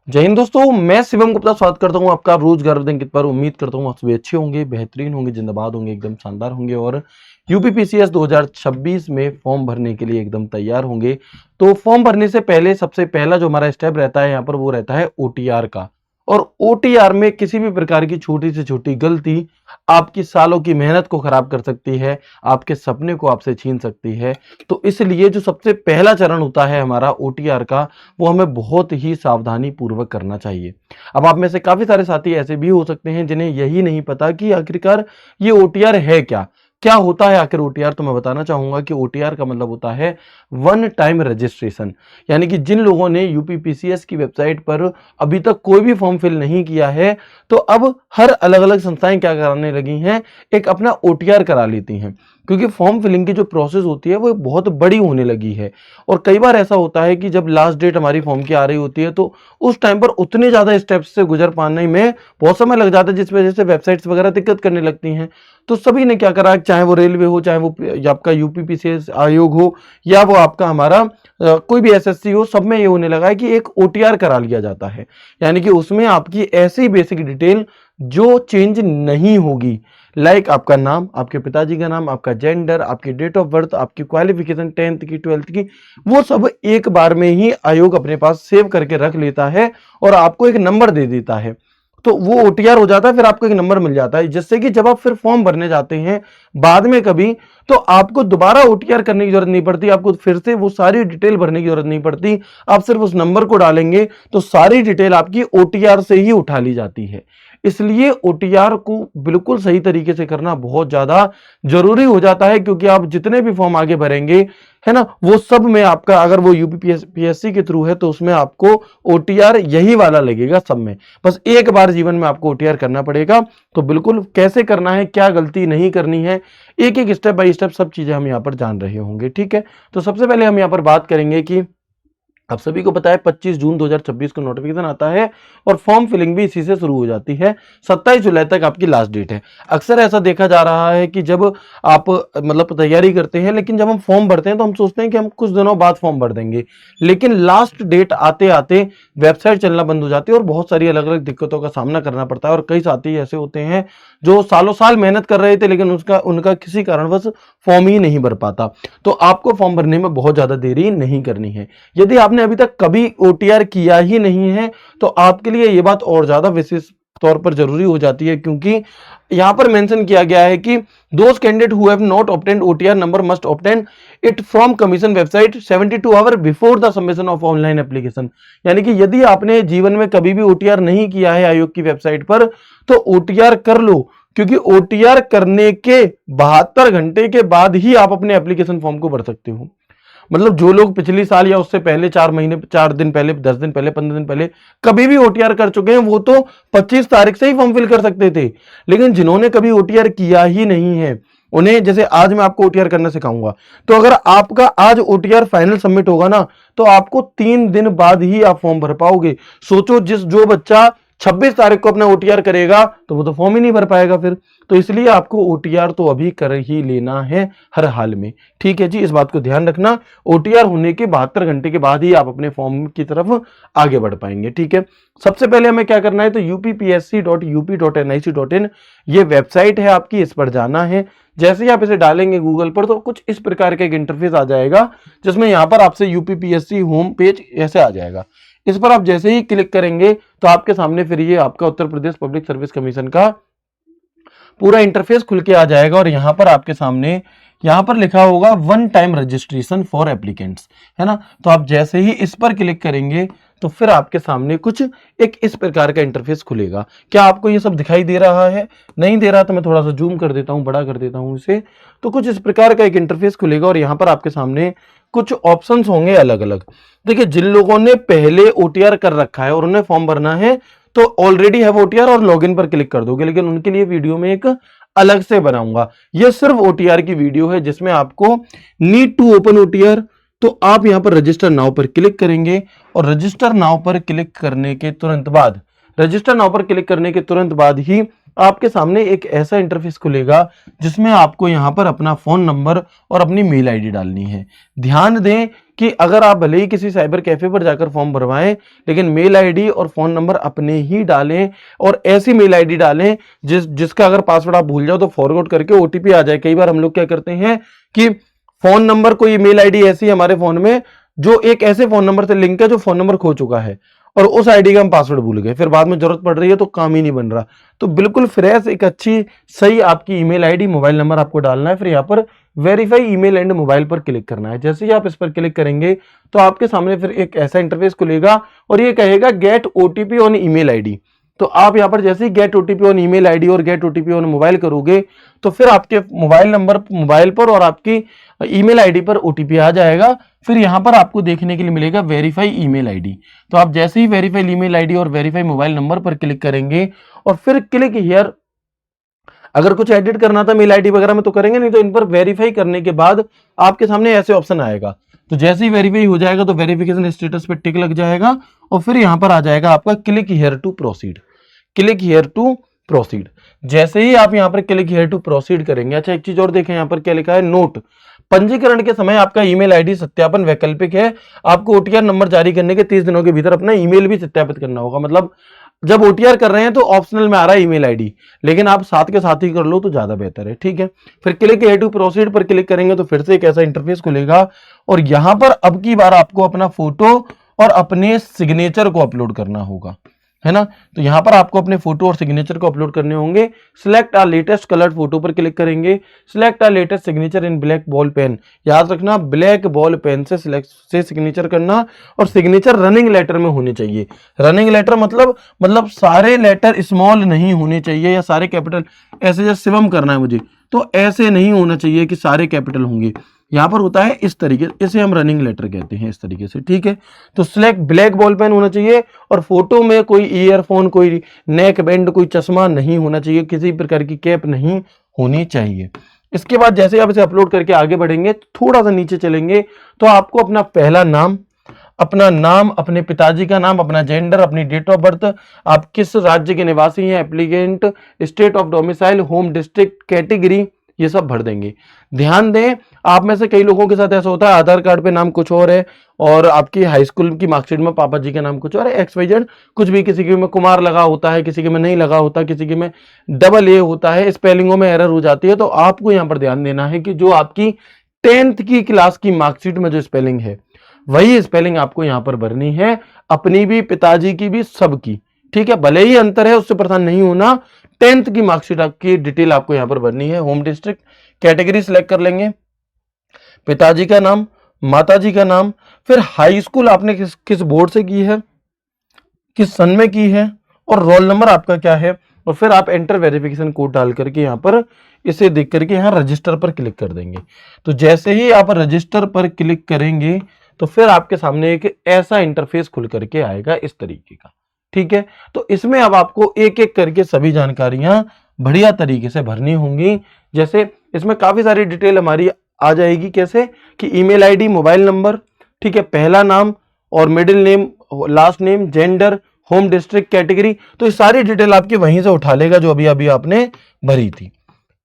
जय हिंद दोस्तों, मैं शिवम गुप्ता स्वागत करता हूं आपका रोजगार अंकित पर। उम्मीद करता हूं आप सभी अच्छे होंगे, बेहतरीन होंगे, जिंदाबाद होंगे, एकदम शानदार होंगे और यूपीपीसीएस 2026 में फॉर्म भरने के लिए एकदम तैयार होंगे। तो फॉर्म भरने से पहले सबसे पहला जो हमारा स्टेप रहता है यहाँ पर वो रहता है ओटीआर का। और ओटीआर में किसी भी प्रकार की छोटी से छोटी गलती आपकी सालों की मेहनत को खराब कर सकती है, आपके सपने को आपसे छीन सकती है। तो इसलिए जो सबसे पहला चरण होता है हमारा ओटीआर का, वो हमें बहुत ही सावधानी पूर्वक करना चाहिए। अब आप में से काफी सारे साथी ऐसे भी हो सकते हैं जिन्हें यही नहीं पता कि आखिरकार ये ओटीआर है क्या, क्या होता है आखिर ओटीआर। तो मैं बताना चाहूंगा कि ओटीआर का मतलब होता है वन टाइम रजिस्ट्रेशन। यानी कि जिन लोगों ने यूपीपीसीएस की वेबसाइट पर अभी तक कोई भी फॉर्म फिल नहीं किया है, तो अब हर अलग अलग संस्थाएं क्या कराने लगी हैं, एक अपना ओटीआर करा लेती हैं। क्योंकि फॉर्म फिलिंग की जो प्रोसेस होती है वो बहुत बड़ी होने लगी है। और कई बार ऐसा होता है कि जब लास्ट डेट हमारी फॉर्म की आ रही होती है तो उस टाइम पर उतने ज्यादा स्टेप्स से गुजर पाने में बहुत समय लग जाता है, जिस वजह से वेबसाइट्स वगैरह दिक्कत करने लगती हैं। तो सभी ने क्या करा, चाहे वो रेलवे हो, चाहे वो या आपका यूपीपीसीएस आयोग हो, या वो आपका हमारा कोई भी एसएससी हो, सब में ये होने लगा है कि एक ओटीआर करा लिया जाता है। यानी कि उसमें आपकी ऐसी बेसिक डिटेल जो चेंज नहीं होगी, लाइक आपका नाम, आपके पिताजी का नाम, आपका जेंडर, आपकी डेट ऑफ बर्थ, आपकी क्वालिफिकेशन 10th की 12th की, वो सब एक बार में ही आयोग अपने पास सेव करके रख लेता है और आपको एक नंबर दे देता है। तो वो ओटीआर हो जाता है, फिर आपको एक नंबर मिल जाता है, जिससे कि जब आप फिर फॉर्म भरने जाते हैं बाद में कभी, तो आपको दोबारा ओटीआर करने की जरूरत नहीं पड़ती, आपको फिर से वो सारी डिटेल भरने की जरूरत नहीं पड़ती। आप सिर्फ उस नंबर को डालेंगे तो सारी डिटेल आपकी ओटीआर से ही उठा ली जाती है। इसलिए ओटीआर को बिल्कुल सही तरीके से करना बहुत ज्यादा जरूरी हो जाता है, क्योंकि आप जितने भी फॉर्म आगे भरेंगे, है ना, वो सब में आपका, अगर वो यूपीपीएससी के थ्रू है तो उसमें आपको ओटीआर यही वाला लगेगा सब में। बस एक बार जीवन में आपको ओटीआर करना पड़ेगा। तो बिल्कुल कैसे करना है, क्या गलती नहीं करनी है, एक एक स्टेप बाय स्टेप सब चीजें हम यहाँ पर जान रहे होंगे। ठीक है, तो सबसे पहले हम यहाँ पर बात करेंगे कि आप सभी को पता है 25 जून 2026 को नोटिफिकेशन आता है और फॉर्म फिलिंग भी इसी से शुरू हो जाती है। 27 जुलाई तक आपकी लास्ट डेट है। अक्सर ऐसा देखा जा रहा है कि जब आप मतलब तैयारी करते हैं, लेकिन जब हम फॉर्म भरते हैं तो हम सोचते हैं कि हम कुछ दिनों बाद फॉर्म भर देंगे, लेकिन लास्ट डेट आते आते वेबसाइट चलना बंद हो जाती है और बहुत सारी अलग अलग दिक्कतों का सामना करना पड़ता है। और कई साथी ऐसे होते हैं जो सालों साल मेहनत कर रहे थे, लेकिन उसका उनका किसी कारणवश फॉर्म ही नहीं भर पाता। तो आपको फॉर्म भरने में बहुत ज्यादा देरी नहीं करनी है। यदि आपने अभी तक कभी ओटीआर किया ही नहीं है तो आपके लिए यह बात और ज्यादा विशेष तौर पर जरूरी हो जाती है, क्योंकि यहां पर मेंशन किया गया है कि those candidate who have not obtained OTR number must obtain it from commission website 72 hour before the submission of online application. यानी कि यदि आपने जीवन में कभी भी ओटीआर नहीं किया है आयोग की वेबसाइट पर, तो ओटीआर कर लो, क्योंकि ओटीआर करने के 72 घंटे के बाद ही आप अपने एप्लीकेशन फॉर्म को भर सकते हो। मतलब जो लोग पिछली साल या उससे पहले 4 महीने, 4 दिन पहले, 10 दिन पहले, 15 दिन पहले कभी भी ओटीआर कर चुके हैं, वो तो 25 तारीख से ही फॉर्म फिल कर सकते थे। लेकिन जिन्होंने कभी ओटीआर किया ही नहीं है, उन्हें, जैसे आज मैं आपको ओटीआर करना सिखाऊंगा, तो अगर आपका आज ओटीआर फाइनल सबमिट होगा ना, तो आपको 3 दिन बाद ही आप फॉर्म भर पाओगे। सोचो, जो बच्चा 26 तारीख को अपना ओटीआर करेगा तो वो तो फॉर्म ही नहीं भर पाएगा फिर। तो इसलिए आपको ओटीआर तो अभी कर ही लेना है हर हाल में। ठीक है जी, इस बात को ध्यान रखना। ओटीआर होने के 72 घंटे के बाद ही आप अपने फॉर्म की तरफ आगे बढ़ पाएंगे। ठीक है, सबसे पहले हमें क्या करना है, तो uppsc.up.nic.in ये वेबसाइट है आपकी, इस पर जाना है। जैसे ही आप इसे डालेंगे गूगल पर तो कुछ इस प्रकार का एक इंटरफेस आ जाएगा, जिसमें यहां पर आपसे यूपीपीएससी होम पेज ऐसे आ जाएगा। इस पर आप जैसे ही क्लिक करेंगे तो आपके सामने फिर ये आपका Uttar Pradesh public service commission का पूरा इंटरफेस खुल के आ जाएगा। और यहां पर आपके सामने यहां पर लिखा होगा one time registration for applicants, है ना। तो आप जैसे ही इस पर क्लिक करेंगे तो फिर आपके सामने कुछ एक इस प्रकार का इंटरफेस खुलेगा। क्या आपको ये सब दिखाई दे रहा है? नहीं दे रहा तो मैं थोड़ा सा जूम कर देता हूं, बड़ा कर देता हूं इसे। तो कुछ इस प्रकार का एक इंटरफेस खुलेगा और यहां पर आपके सामने कुछ ऑप्शंस होंगे अलग अलग। देखिए, जिन लोगों ने पहले ओटीआर कर रखा है और उन्हें फॉर्म भरना है तो ऑलरेडी है ओटीआर और लॉगिन पर क्लिक कर दोगे, लेकिन उनके लिए वीडियो में एक अलग से बनाऊंगा। यह सिर्फ ओटीआर की वीडियो है, जिसमें आपको नीड टू ओपन ओटीआर, तो आप यहां पर रजिस्टर नाउ पर क्लिक करेंगे और रजिस्टर नाउ पर क्लिक करने के तुरंत बाद, रजिस्टर नाउ पर क्लिक करने के तुरंत बाद ही आपके सामने एक ऐसा इंटरफेस खुलेगा जिसमें आपको यहां पर अपना फोन नंबर और अपनी मेल आईडी डालनी है। ध्यान दें कि अगर आप भले ही किसी साइबर कैफे पर जाकर फॉर्म भरवाएं, लेकिन मेल आईडी और फोन नंबर अपने ही डालें, और ऐसी मेल आईडी डालें जिसका अगर पासवर्ड आप भूल जाओ तो फॉरवर्ड करके ओटीपी आ जाए। कई बार हम लोग क्या करते हैं कि फोन नंबर, कोई मेल आईडी ऐसी है हमारे फोन में जो एक ऐसे फोन नंबर से लिंक है जो फोन नंबर खो चुका है, और उस आईडी का हम पासवर्ड भूल गए, फिर बाद में जरूरत पड़ रही है तो काम ही नहीं बन रहा। तो बिल्कुल फ्रेश, एक अच्छी सही आपकी ईमेल आईडी, मोबाइल नंबर आपको डालना है। फिर यहाँ पर वेरीफाई ईमेल एंड मोबाइल पर क्लिक करना है। जैसे ही आप इस पर क्लिक करेंगे तो आपके सामने फिर एक ऐसा इंटरफेस खुलेगा और ये कहेगा get OTP on email ID. तो आप यहाँ पर जैसे ही get OTP on email ID और गेट ओटीपी ऑन मोबाइल करोगे तो फिर आपके मोबाइल पर और आपकी ईमेल आईडी पर ओटीपी आ जाएगा। फिर यहां पर आपको देखने के लिए मिलेगा वेरीफाई ईमेल आईडी। तो आप जैसे ही वेरीफाई ईमेल आईडी और वेरीफाई मोबाइल नंबर पर क्लिक करेंगे और फिर क्लिक हियर, अगर कुछ एडिट करना था मेल आईडी वगैरह में तो करेंगे, नहीं तो इन पर वेरीफाई करने के बाद आपके सामने ऐसे ऑप्शन आएगा। तो जैसे ही वेरीफाई हो जाएगा तो वेरिफिकेशन स्टेटस पे टिक लग जाएगा और फिर यहां पर आ जाएगा आपका click here to proceed. Click here to proceed, जैसे ही आप यहां पर क्लिक हियर टू प्रोसीड करेंगे। अच्छा, एक चीज और देखें, यहां पर क्या लिखा है, नोट, पंजीकरण के समय आपका ईमेल आईडी सत्यापन वैकल्पिक है। आपको ओटीआर नंबर जारी करने के 30 दिनों के भीतर अपना ईमेल भी सत्यापित करना होगा। मतलब जब ओटीआर कर रहे हैं तो ऑप्शनल में आ रहा है ईमेल आईडी, लेकिन आप साथ के साथ ही कर लो तो ज्यादा बेहतर है। ठीक है, फिर क्लिक हियर टू प्रोसीड पर क्लिक करेंगे तो फिर से एक ऐसा इंटरफेस खुलेगा और यहां पर अब की बार आपको अपना फोटो और अपने सिग्नेचर को अपलोड करना होगा, है ना। तो यहां पर आपको अपने फोटो और सिग्नेचर को अपलोड करने होंगे। Select a latest coloured photo पर क्लिक करेंगे। Select a latest signature in black ball pen, याद रखना ब्लैक बॉल पेन से सिग्नेचर करना, और सिग्नेचर रनिंग लेटर में होनी चाहिए। रनिंग लेटर मतलब सारे लेटर स्मॉल नहीं होने चाहिए या सारे कैपिटल, ऐसे जैसे शिवम करना है मुझे तो ऐसे नहीं होना चाहिए कि सारे कैपिटल होंगे। यहां पर होता है इस तरीके, इसे हम रनिंग लेटर कहते हैं, इस तरीके से। ठीक है, तो सिलेक्ट ब्लैक बॉल पेन होना चाहिए और फोटो में कोई ईयरफोन, कोई नेक बैंड, कोई चश्मा नहीं होना चाहिए, किसी प्रकार की कैप नहीं होनी चाहिए। इसके बाद जैसे आप इसे अपलोड करके आगे बढ़ेंगे, थोड़ा सा नीचे चलेंगे तो आपको अपना पहला नाम, अपना नाम, अपने पिताजी का नाम, अपना जेंडर, अपनी डेट ऑफ बर्थ, आप किस राज्य के निवासी हैं, applicant, state of domicile, home district, category, ये सब भर देंगे। ध्यान दें, आप में से कई लोगों के साथ ऐसा होता है आधार कार्ड पे नाम कुछ और है और आपकी हाई स्कूल की मार्कशीट में पापा जी का नाम कुछ और है, XYZ कुछ भी, किसी के में कुमार लगा होता है, किसी के में नहीं लगा होता, किसी के में डबल ए होता है, स्पेलिंगों में एरर हो जाती है। तो आपको यहां पर ध्यान देना है कि जो आपकी 10th की क्लास की मार्कशीट में जो स्पेलिंग है वही स्पेलिंग आपको यहां पर भरनी है, अपनी भी, पिताजी की भी, सबकी। ठीक है, भले ही अंतर है उससे परेशान नहीं होना। 10th की मार्कशीट की डिटेल आपको यहां पर भरनी है। होम डिस्ट्रिक्ट, कैटेगरी सिलेक्ट कर लेंगे, पिताजी का नाम, माताजी का नाम, फिर हाई स्कूल आपने किस बोर्ड से की है, किस सन में की है, और रोल नंबर आपका क्या है, और फिर आप एंटर वेरिफिकेशन कोड डाल करके यहां पर इसे देख करके यहां रजिस्टर पर क्लिक कर देंगे। तो जैसे ही आप रजिस्टर पर क्लिक करेंगे तो फिर आपके सामने एक ऐसा इंटरफेस खुल करके आएगा इस तरीके का। ठीक है, तो इसमें अब आपको एक एक करके सभी जानकारियां बढ़िया तरीके से भरनी होंगी। जैसे इसमें काफी सारी डिटेल हमारी आ जाएगी, कैसे कि ईमेल आईडी, मोबाइल नंबर, ठीक है, पहला नाम और middle name, last name, gender, home district, category, तो ये सारी डिटेल आपकी वहीं से उठा लेगा जो अभी अभी आपने भरी थी।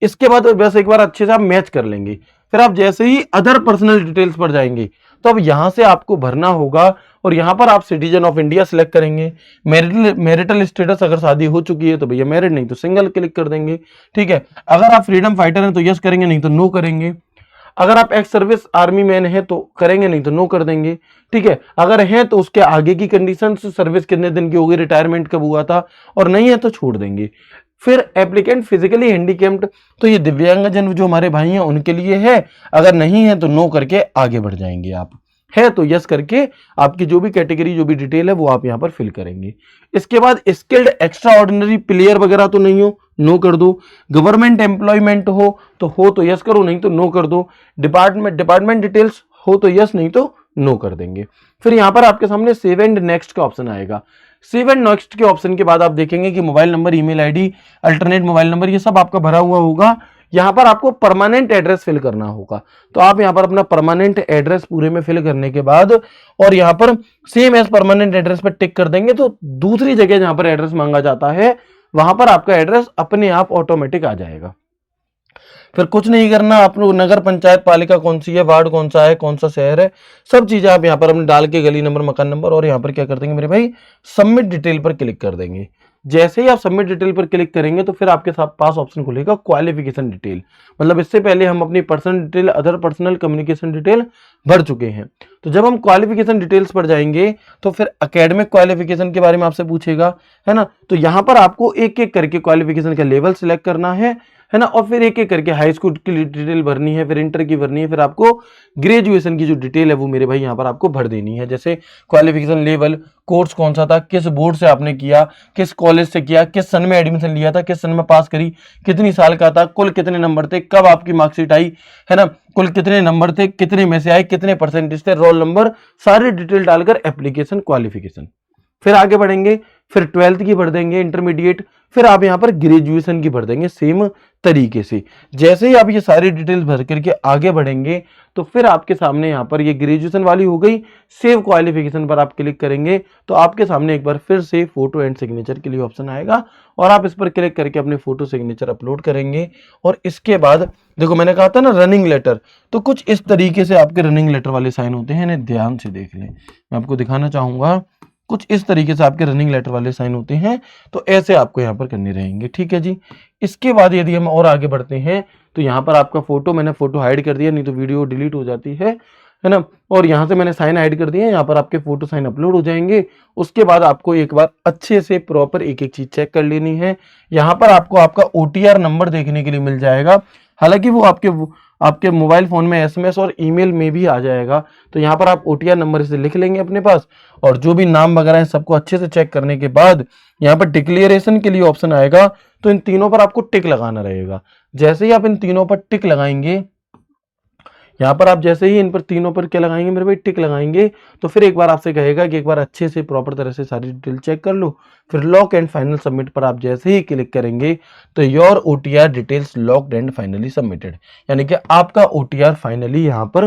इसके बाद बस एक बार अच्छे से आप मैच कर लेंगे। फिर आप जैसे ही अदर पर्सनल डिटेल्स पर जाएंगे तो अब यहां से आपको भरना होगा और यहां पर आप सिटीजन ऑफ इंडिया सिलेक्ट करेंगे। मैरिटल स्टेटस, अगर शादी हो चुकी है तो भैया मैरिड, नहीं तो सिंगल क्लिक कर देंगे। ठीक है, अगर आप फ्रीडम फाइटर हैं तो यस करेंगे, नहीं तो नो करेंगे। अगर आप एक्स सर्विस आर्मी मैन है तो करेंगे, नहीं तो नो कर देंगे। ठीक है, अगर हैं तो उसके आगे की कंडीशन, सर्विस कितने दिन की होगी, रिटायरमेंट कब हुआ था, और नहीं है तो छोड़ देंगे। फिर एप्लीकेंट फिजिकली हैंडीकैप्ड, तो ये दिव्यांगजन जो हमारे भाई हैं उनके लिए है, अगर नहीं है तो नो करके आगे बढ़ जाएंगे। आप है तो यस करके आपकी जो भी कैटेगरी, जो भी डिटेल है वो आप यहां पर फिल करेंगे। इसके बाद स्किल्ड, एक्स्ट्रा ऑर्डिनरी, प्लेयर वगैरह तो नहीं हो, नो कर दो। गवर्नमेंट एम्प्लॉयमेंट हो तो यस करो, नहीं तो नो कर दो। डिपार्टमेंट डिटेल्स हो तो यस, नहीं तो नो कर देंगे। फिर यहां पर आपके सामने सेव एंड नेक्स्ट का ऑप्शन आएगा। सेव एंड नेक्स्ट के ऑप्शन के बाद आप देखेंगे कि mobile number, email ID, alternate mobile number, ये सब आपका भरा हुआ होगा। यहां पर आपको परमानेंट एड्रेस फिल करना होगा। तो आप यहां पर अपना परमानेंट एड्रेस पूरे में फिल करने के बाद और यहां पर सेम एज परमानेंट एड्रेस पर टिक कर देंगे तो दूसरी जगह जहां पर एड्रेस मांगा जाता है वहां पर आपका एड्रेस अपने आप ऑटोमेटिक आ जाएगा। फिर कुछ नहीं करना, आप लोग नगर पंचायत पालिका कौन सी है, वार्ड कौन सा है, कौन सा शहर है, सब चीजें आप यहाँ पर अपने डाल के गली नंबर, मकान नंबर, और यहाँ पर क्या कर देंगे मेरे भाई, सबमिट डिटेल पर क्लिक कर देंगे। जैसे ही आप सबमिट डिटेल पर क्लिक करेंगे तो फिर आपके पास ऑप्शन खुलेगा क्वालिफिकेशन डिटेल। मतलब इससे पहले हम अपनी personal detail, other personal communication detail भर चुके हैं। तो जब हम क्वालिफिकेशन डिटेल्स पर जाएंगे तो फिर एकेडमिक क्वालिफिकेशन के बारे में आपसे पूछेगा, है ना। तो यहां पर आपको एक एक करके क्वालिफिकेशन का लेवल सिलेक्ट करना है ना, और फिर एक एक करके हाई स्कूल की डिटेल भरनी है, फिर इंटर की भरनी है, फिर आपको ग्रेजुएशन की जो डिटेल है वो मेरे भाई यहाँ पर आपको भर देनी है। जैसे क्वालिफिकेशन लेवल, कोर्स कौन सा था, किस बोर्ड से आपने किया, किस कॉलेज से किया, किस सन में एडमिशन लिया था, किस सन में पास करी, कितनी साल का था, कुल कितने नंबर थे, कब आपकी मार्कशीट आई, है ना, कुल कितने नंबर थे, कितने में से आए, कितने परसेंटेज थे, रोल नंबर, सारी डिटेल डालकर एप्लीकेशन क्वालिफिकेशन। फिर आगे बढ़ेंगे, फिर 12th की भर देंगे, इंटरमीडिएट, फिर आप यहाँ पर ग्रेजुएशन की भर देंगे सेम तरीके से। जैसे ही आप ये सारी डिटेल्स भर करके आगे बढ़ेंगे तो फिर आपके सामने यहाँ पर ये ग्रेजुएशन वाली हो गई, सेव क्वालिफिकेशन पर आप क्लिक करेंगे तो आपके सामने एक बार फिर से फोटो एंड सिग्नेचर के लिए ऑप्शन आएगा, और आप इस पर क्लिक करके अपने फोटो सिग्नेचर अपलोड करेंगे। और इसके बाद देखो मैंने कहा था ना रनिंग लेटर, तो कुछ इस तरीके से आपके रनिंग लेटर वाले साइन होते हैं, इन्हें ध्यान से देख लें, मैं आपको दिखाना चाहूंगा। कुछ इस तरीके से आपके रनिंग लेटर वाले साइन होते हैं, तो ऐसे आपको यहाँ पर करने रहेंगे, ठीक है जी। इसके बाद यदि हम और आगे बढ़ते हैं तो यहाँ पर आपका फोटो, मैंने फोटो हाइड कर दिया, नहीं तो वीडियो डिलीट हो जाती है ना। और यहाँ से मैंने साइन हाइड कर दिया, यहाँ पर आपके फोटो साइन अपलोड हो जाएंगे। उसके बाद आपको एक बार अच्छे से प्रॉपर एक एक चीज चेक कर लेनी है। यहाँ पर आपको आपका OTR नंबर देखने के लिए मिल जाएगा, हालांकि वो आपके मोबाइल फोन में SMS और ईमेल में भी आ जाएगा। तो यहाँ पर आप OTR नंबर इसे लिख लेंगे अपने पास, और जो भी नाम वगैरह है सबको अच्छे से चेक करने के बाद यहाँ पर डिक्लेरेशन के लिए ऑप्शन आएगा, तो इन तीनों पर आपको टिक लगाना रहेगा। जैसे ही आप इन तीनों पर टिक लगाएंगे, यहाँ पर आप जैसे ही इन पर तीनों पर क्या लगाएंगे मेरे भाई, टिक लगाएंगे, तो फिर एक बार आपसे कहेगा कि एक बार अच्छे से प्रॉपर तरह से सारी डिटेल चेक कर लो। फिर लॉक एंड फाइनल सबमिट पर आप जैसे ही क्लिक करेंगे तो your OTR details locked and finally submitted, यानी कि आपका OTR फाइनली यहाँ पर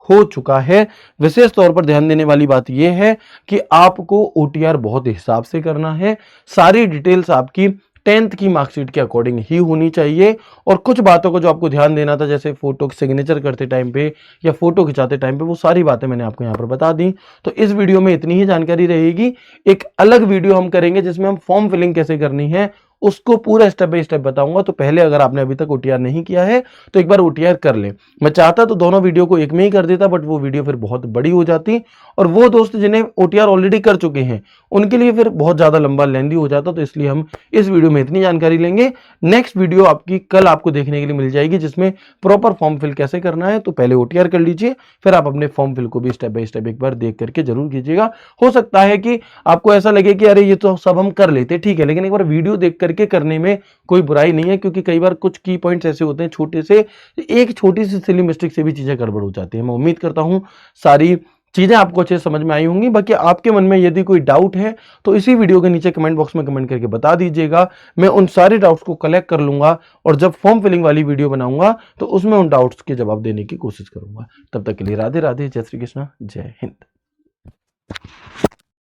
हो चुका है। विशेष तौर पर ध्यान देने वाली बात यह है कि आपको OTR बहुत हिसाब से करना है, सारी डिटेल्स आपकी 10th की मार्कशीट के अकॉर्डिंग ही होनी चाहिए। और कुछ बातों को जो आपको ध्यान देना था, जैसे फोटो सिग्नेचर करते टाइम पे या फोटो खिंचाते टाइम पे, वो सारी बातें मैंने आपको यहाँ पर बता दी। तो इस वीडियो में इतनी ही जानकारी रहेगी। एक अलग वीडियो हम करेंगे जिसमें हम फॉर्म फिलिंग कैसे करनी है उसको पूरा स्टेप बाय स्टेप बताऊंगा। तो पहले अगर आपने अभी तक OTR नहीं किया है तो एक बार OTR कर ले। मैं चाहता तो दोनों वीडियो को एक में ही कर देता, बट वो वीडियो फिर बहुत बड़ी हो जाती, और वो दोस्त जिन्हें OTR ऑलरेडी कर चुके हैं उनके लिए फिर बहुत ज्यादा लंबा लेंदी हो जाता। तो इसलिए हम इस वीडियो में इतनी जानकारी लेंगे। नेक्स्ट वीडियो आपकी कल आपको देखने के लिए मिल जाएगी, जिसमें प्रॉपर फॉर्म फिल कैसे करना है। तो पहले OTR कर लीजिए, फिर आप अपने फॉर्म फिल को भी स्टेप बाय स्टेप एक बार देख करके जरूर कीजिएगा। हो सकता है कि आपको ऐसा लगे कि अरे ये तो सब हम कर लेते, ठीक है, लेकिन एक बार वीडियो देख करके करने में कोई बुराई नहीं है, क्योंकि कई बार कुछ की पॉइंट्स ऐसे होते हैं छोटे से, एक छोटी सी सिली मिस्टेक से भी चीजें गड़बड़ हो जाती है। मैं उम्मीद करता हूं सारी चीजें आपको अच्छे समझ में आई होंगी। बाकी आपके मन में यदि कोई डाउट है तो इसी वीडियो के नीचे कमेंट बॉक्स में कमेंट करके बता दीजिएगा। मैं उन सारे डाउट्स को कलेक्ट कर लूंगा, और जब फॉर्म फिलिंग वाली वीडियो बनाऊंगा तो उसमें उन डाउट्स के जवाब देने की कोशिश करूंगा। तब तक के लिए राधे राधे, जय श्री कृष्णा, जय हिंद।